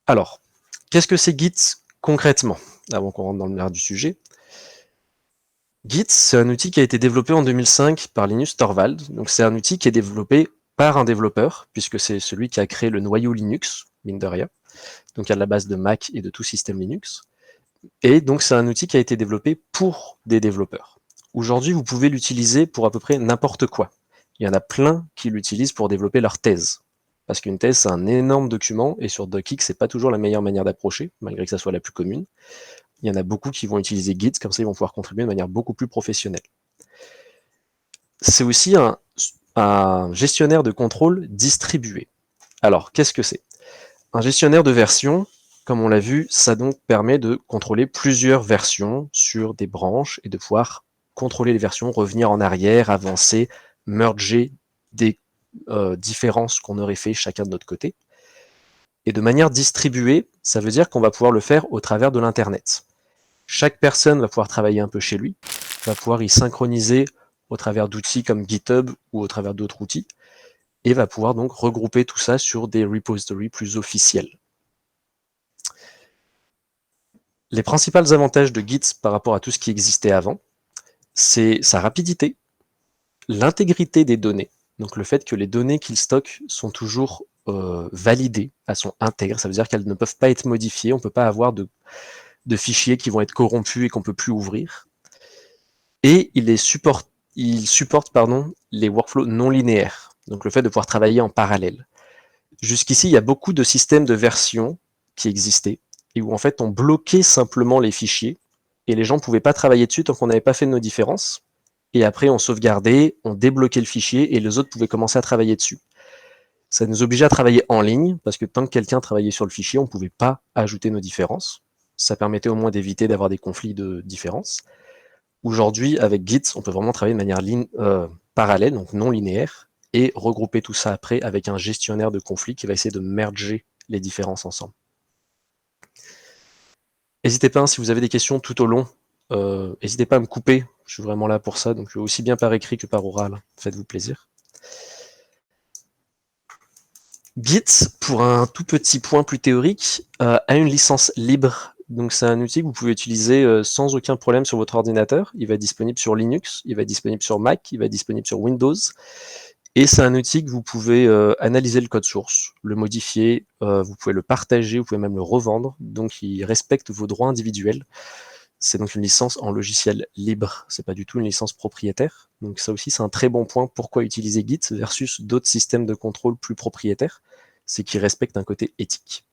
Alors, qu'est-ce que c'est Git concrètement? Avant qu'on rentre dans le vif du sujet. Git, c'est un outil qui a été développé en 2005 par Linus Torvald. Donc, c'est un outil qui est développé par un développeur, puisque c'est celui qui a créé le noyau Linux, mine de rien. Donc, à la base de Mac et de tout système Linux. Et donc, c'est un outil qui a été développé pour des développeurs. Aujourd'hui, vous pouvez l'utiliser pour à peu près n'importe quoi. Il y en a plein qui l'utilisent pour développer leur thèse. Parce qu'une thèse, c'est un énorme document, et sur DocX, c'est pas toujours la meilleure manière d'approcher, malgré que ça soit la plus commune. Il y en a beaucoup qui vont utiliser Git, comme ça ils vont pouvoir contribuer de manière beaucoup plus professionnelle. C'est aussi un gestionnaire de contrôle distribué. Alors, qu'est-ce que c'est? Un gestionnaire de version, comme on l'a vu, ça donc permet de contrôler plusieurs versions sur des branches et de pouvoir contrôler les versions, revenir en arrière, avancer, merger des différences qu'on aurait fait chacun de notre côté. Et de manière distribuée, ça veut dire qu'on va pouvoir le faire au travers de l'Internet. Chaque personne va pouvoir travailler un peu chez lui, va pouvoir y synchroniser au travers d'outils comme GitHub ou au travers d'autres outils, et va pouvoir donc regrouper tout ça sur des repositories plus officiels. Les principaux avantages de Git par rapport à tout ce qui existait avant, c'est sa rapidité, l'intégrité des données, donc le fait que les données qu'il stocke sont toujours validées, elles sont intègres, ça veut dire qu'elles ne peuvent pas être modifiées, on ne peut pas avoir de fichiers qui vont être corrompus et qu'on ne peut plus ouvrir. Et il supporte les workflows non linéaires, donc le fait de pouvoir travailler en parallèle. Jusqu'ici, il y a beaucoup de systèmes de version qui existaient, et où en fait on bloquait simplement les fichiers, et les gens ne pouvaient pas travailler dessus tant qu'on n'avait pas fait de nos différences. Et après, on sauvegardait, on débloquait le fichier, et les autres pouvaient commencer à travailler dessus. Ça nous obligeait à travailler en ligne, parce que tant que quelqu'un travaillait sur le fichier, on ne pouvait pas ajouter nos différences. Ça permettait au moins d'éviter d'avoir des conflits de différences. Aujourd'hui, avec Git, on peut vraiment travailler de manière parallèle, donc non linéaire, et regrouper tout ça après avec un gestionnaire de conflits qui va essayer de merger les différences ensemble. N'hésitez pas, si vous avez des questions tout au long, n'hésitez pas à me couper, je suis vraiment là pour ça, donc aussi bien par écrit que par oral, faites-vous plaisir. Git, pour un tout petit point plus théorique, a une licence libre. Donc c'est un outil que vous pouvez utiliser sans aucun problème sur votre ordinateur. Il va être disponible sur Linux, il va être disponible sur Mac, il va être disponible sur Windows. Et c'est un outil que vous pouvez analyser le code source, le modifier, vous pouvez le partager, vous pouvez même le revendre. Donc il respecte vos droits individuels. C'est donc une licence en logiciel libre, c'est pas du tout une licence propriétaire. Donc ça aussi c'est un très bon point. Pourquoi utiliser Git versus d'autres systèmes de contrôle plus propriétaires? C'est qu'il respecte un côté éthique.